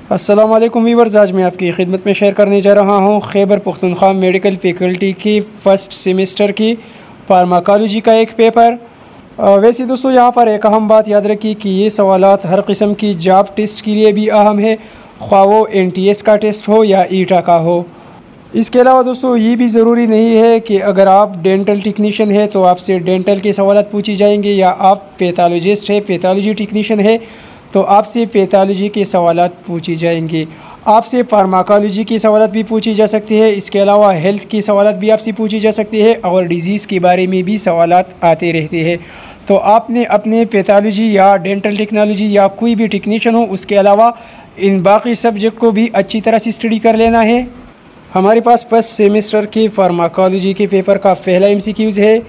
अस्सलाम वालेकुम वीवर्स, आज मैं आपकी खिदमत में शेयर करने जा रहा हूँ खैबर पख्तूनख्वा मेडिकल फैकल्टी की फ़र्स्ट सेमेस्टर की फार्माकोलॉजी का एक पेपर। वैसे दोस्तों यहाँ पर एक अहम बात याद रखिए कि ये सवालात हर किस्म की जॉब टेस्ट के लिए भी अहम है, ख्वाह वो NTS का टेस्ट हो या ईटा का हो। इसके अलावा दोस्तों ये भी ज़रूरी नहीं है कि अगर आप डेंटल टेक्नीशियन है तो आपसे डेंटल के सवालात पूछी जाएंगे, या आप पैथोलॉजिस्ट है, पैथोलॉजी टेक्नीशियन है तो आपसे पैथोलॉजी के सवालात पूछी जाएंगे। आपसे फार्माकोलॉजी की सवालात भी पूछी जा सकती है। इसके अलावा हेल्थ की सवालात भी आपसे पूछी जा सकती है और डिज़ीज़ के बारे में भी सवालात आते रहते हैं। तो आपने अपने पैथोलॉजी या डेंटल टेक्नोलॉजी या कोई भी टेक्नीशियन हो, उसके अलावा इन बाकी सब्जेक्ट को भी अच्छी तरह से स्टडी कर लेना है। हमारे पास फर्स्ट सेमेस्टर के फार्माकोलॉजी के पेपर का पहला MCQs है,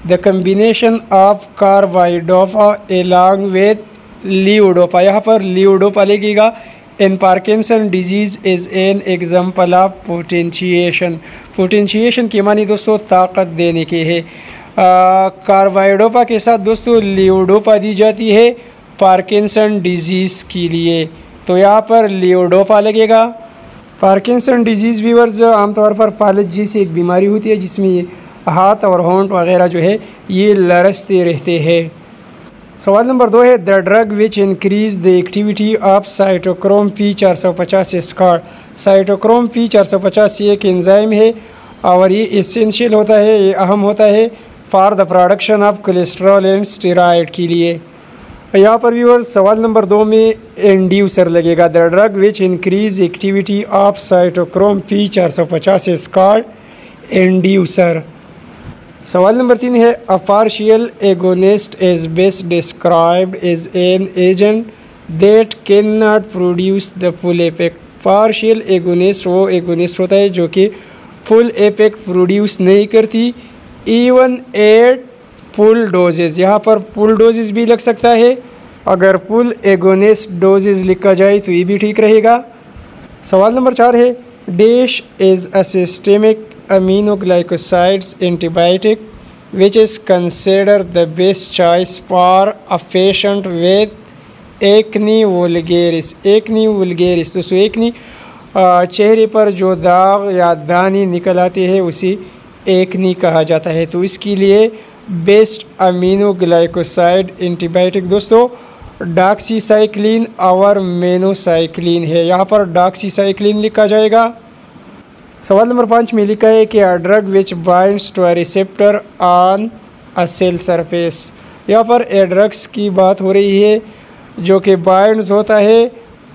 the combination of carbidopa along with levodopa. यहाँ पर लीवोडोपा लगेगा। In Parkinson disease is an example of potentiation. Potentiation के मानी दोस्तों ताकत देने के है। कार्बाइडोपा के साथ दोस्तों लीवोडोपा दी जाती है पार्किंसन डिजीज़ के लिए, तो यहाँ पर लीवोडोपा लगेगा। पार्किंसन डिजीज़ व्यूअर्स आमतौर पर फालज जैसी एक बीमारी होती है जिसमें हाथ और होंठ वगैरह जो है ये लरसते रहते हैं। सवाल नंबर 2 है, the drug which increase the activity of cytochrome P450 scot. Cytochrome P450 एक एंजाइम है और ये एसेंशियल होता है, ये अहम होता है for the production of cholesterol and steroid के लिए। यहाँ पर व्यूअर्स सवाल नंबर 2 में इंड्यूसर लगेगा, the drug which increase activity of cytochrome P450 scot inducer. सवाल नंबर 3 है, a partial agonist is best described as an agent that can not produce the full effect. Partial agonist वो एगोनिस्ट होता है जो कि फुल इफेक्ट प्रोड्यूस नहीं करती इवन एट फुल डोजेज। यहाँ पर फुल डोजेज भी लग सकता है, अगर फुल एगोनिस्ट डोजेज लिखा जाए तो ये भी ठीक रहेगा। सवाल नंबर 4 है, dash is a systemic aminoglycosides antibiotic which is considered the best choice for a patient with acne vulgaris। acne vulgaris दोस्तों एक्नी चेहरे पर जो दाग या दाने निकल आते हैं उसे एक्नी कहा जाता है। तो इसके लिए बेस्ट aminoglycoside एंटीबायोटिक दोस्तों डॉक्सीसाइक्लिन और मेनोसाइक्लिन है। यहाँ पर डॉक्सीसाइक्लिन लिखा जाएगा। सवाल नंबर 5 में लिखा है कि drug which binds to a receptor on a cell surface. यहाँ पर ए ड्रग्स की बात हो रही है जो कि बाइंड्स होता है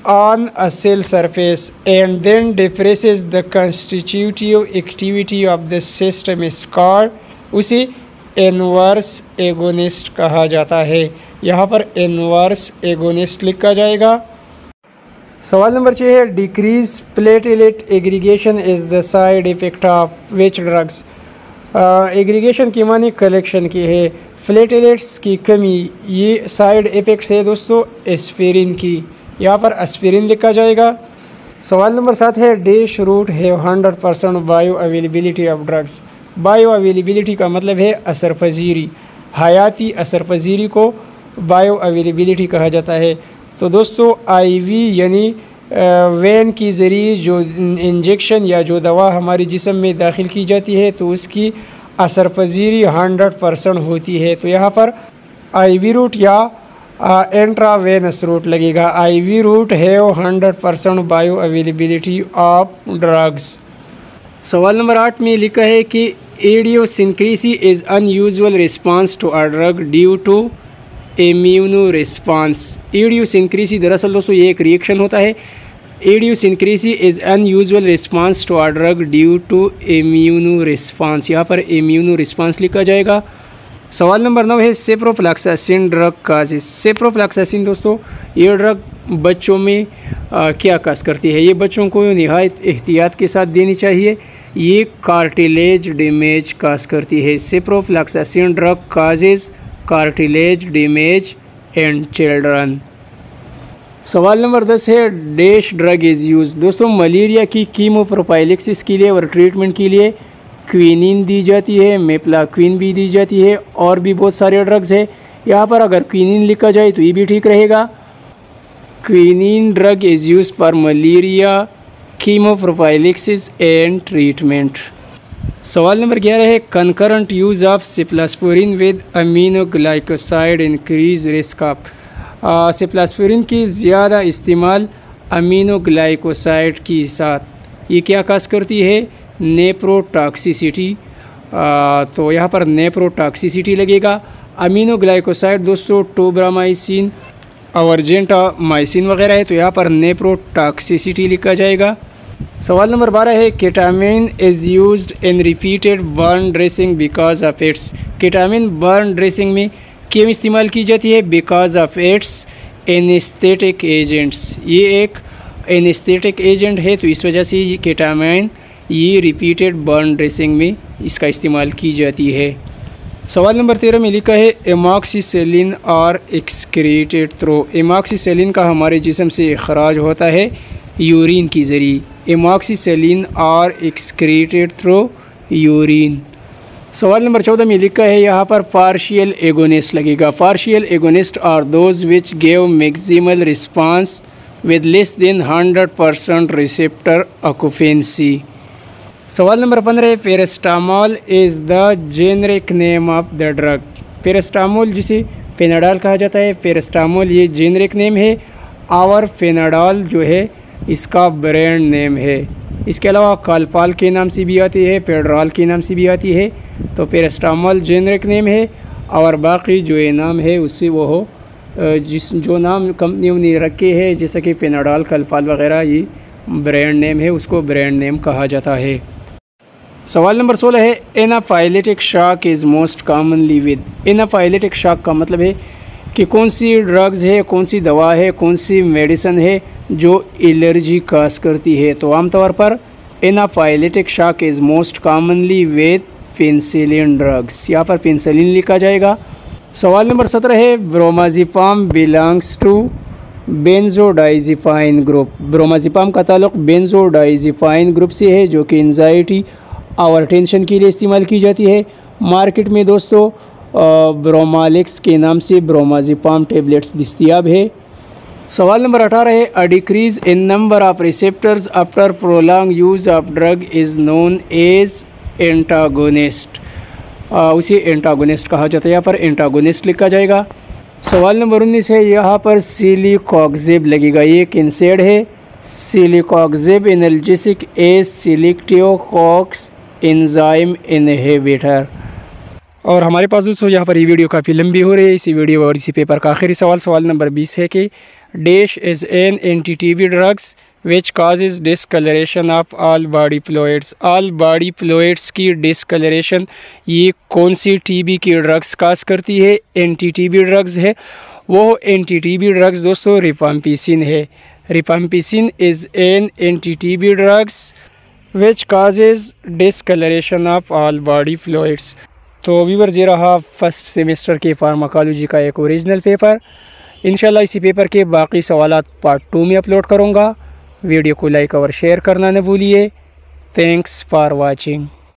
on a cell surface and then depresses the constitutive activity of the system is called, उसे इनवर्स एगोनिस्ट कहा जाता है। यहाँ पर इनवर्स एगोनिस्ट लिखा जाएगा। सवाल नंबर 6 है, decrease platelet aggregation is the side effect of which drugs. Aggregation की मानी कलेक्शन की है, प्लेटलेट्स की कमी ये साइड इफ़ेक्ट्स है दोस्तों एस्पिरिन की। यहाँ पर एस्पिरिन लिखा जाएगा। सवाल नंबर 7 है, डैश रूट है 100% bioavailability of drugs. Bio availability का मतलब है असर पजीरी, हयाती असर पजीरी को बायो अवेलेबिलिटी कहा जाता है। तो दोस्तों IV यानी वेन की ज़रिए जो इंजेक्शन या जो दवा हमारे जिस्म में दाखिल की जाती है तो उसकी असर पजीरी 100% होती है। तो यहाँ पर IV रूट या इंट्रावेनस रूट लगेगा। IV रूट है 100% बायो अवेलेबिलिटी ऑफ ड्रग्स। सवाल नंबर 8 में लिखा है कि idiosyncrasy is unusual response to a drug due to immuno response. Idiosyncrasy दरअसल दोस्तों ये एक रिएक्शन होता है। Idiosyncrasy is unusual response to a drug due to immuno response. यहाँ पर इम्यूनो रिस्पांस लिखा जाएगा। सवाल नंबर 9 है, सेप्रोफ्लॉक्सासिन ड्रग काजेस। सेप्रोफ्लॉक्सासिन दोस्तों ये ड्रग बच्चों में क्या काज करती है, ये बच्चों को निहायत एहतियात के साथ देनी चाहिए। ये कार्टिलेज डैमेज काज करती है। Ciprofloxacin drug causes cartilage damage and children. सवाल नंबर 10 है, डैश ड्रग इज़ यूज। दोस्तों मलेरिया की कीमोप्रोफाइलेक्सिस के लिए और ट्रीटमेंट के लिए क्विनिन दी जाती है, मेप्लाक्विन भी दी जाती है और भी बहुत सारे ड्रग्स है। यहाँ पर अगर क्विनिन लिखा जाए तो ये भी ठीक रहेगा। Quinine drug is use for malaria chemoprophylaxis and treatment. सवाल नंबर 11 है concurrent use of cyclosporine with aminoglycoside increase risk of. Cyclosporine की ज़्यादा इस्तेमाल अमीनोग्लाइकोसाइड के साथ ये क्या काज करती है, नेप्रोटॉक्सिसिटी। तो यहाँ पर नेप्रोटॉक्सिसिटी लगेगा। अमीनोग्लाइकोसाइड दोस्तों टोब्रामाइसिन और जेंटामाइसिन वगैरह है, तो यहाँ पर नेप्रोटॉक्सिसिटी लिखा जाएगा। सवाल नंबर 12 है ketamine is used in repeated burn dressing because of its. Ketamine burn dressing में क्यों इस्तेमाल की जाती है, because of its anaesthetic agents. ये एक एनेस्थेटिक एजेंट है, तो इस वजह से ये केटामिन ये रिपीटेड बर्न ड्रेसिंग में इसका इस्तेमाल की जाती है। सवाल नंबर 13 में लिखा है एमॉक्सिसिलिन और एक्सक्रीटेड थ्रू। एमॉक्सिसिलिन का हमारे जिस्म से अखराज होता है यूरिन के ज़रिए। एमॉक्सिसिलिन और एक्सक्रीटेड थ्रू यूरिन। सवाल नंबर 14 में लिखा है यहाँ पर पार्शियल एगोनिस्ट लगेगा। Partial agonist are those which give maximal response with less than 100% receptor occupancy. सवाल नंबर 15 है paracetamol is the generic name of the drug. Paracetamol जिसे फेनाडॉल कहा जाता है, पैरास्टामोल ये जेनरिक नेम है और फेनाडॉल जो है इसका ब्रांड नेम है। इसके अलावा कालपाल के नाम से भी आती है, पेड्रॉल के नाम से भी आती है। तो पैरास्टामोल जेनरिक नेम है और बाकी जो ये नाम है उससे वो हो जो नाम कंपनियों ने रखे हैं, जैसे कि पेनाडॉल, कालपाल वगैरह, ये ब्रांड नेम है, उसको ब्रांड नेम कहा जाता है। सवाल नंबर 16 है anaphylactic shock is most commonly with. Anaphylactic shock का मतलब है कि कौन सी ड्रग्स है, कौन सी दवा है, कौन सी मेडिसिन है जो एलर्जी काज करती है। तो आमतौर पर anaphylactic shock is most commonly with penicillin drugs. यहाँ पर पेनिसिलिन लिखा जाएगा। सवाल नंबर 17 है ब्रोमाज़ेपाम बिलोंग्स टू बेंजोडाइज़ेपाइन ग्रुप। ब्रोमाज़ेपाम का ताल्लुक़ बेंजोडाइज़ेपाइन ग्रुप से है जो कि एंजाइटी और टेंशन के लिए इस्तेमाल की जाती है। मार्केट में दोस्तों ब्रोमालिक्स के नाम से ब्रोमाज़ेपाम टेबलेट्स दस्तयाब है। सवाल नंबर 18 है a decrease in number of receptors after prolong use of drug is known as antagonist. उसे एंटागोनिस्ट कहा जाता है। यहाँ पर एंटागोनिस्ट लिखा जाएगा। सवाल नंबर 19 है यहाँ पर सिलिकॉक्सिब लगेगा। ये एक इंसेड है। Celecoxib analgesic as selective COX enzyme inhibitor. और हमारे पास दोस्तों यहाँ पर ये वीडियो काफ़ी लंबी हो रही है। इसी वीडियो और इसी पेपर का आखिरी सवाल नंबर 20 है कि dash is an anti TB drugs which causes discolouration of all body fluids. All body fluids की डिस्कलरेशन ये कौन सी टीबी की ड्रग्स काज करती है, एंटी-टीबी ड्रग्स है। वो एंटी-टीबी ड्रग्स दोस्तों रिफाम्पिसिन है। Rifampicin is an anti TB drugs which causes discolouration of all body fluids. तो व्यूअर्स ये रहा फर्स्ट सेमेस्टर के फार्माकोलॉजी का एक ओरिजिनल पेपर। इंशाल्लाह इसी पेपर के बाकी सवालात पार्ट 2 में अपलोड करूँगा। वीडियो को लाइक और शेयर करना न भूलिए। Thanks for watching.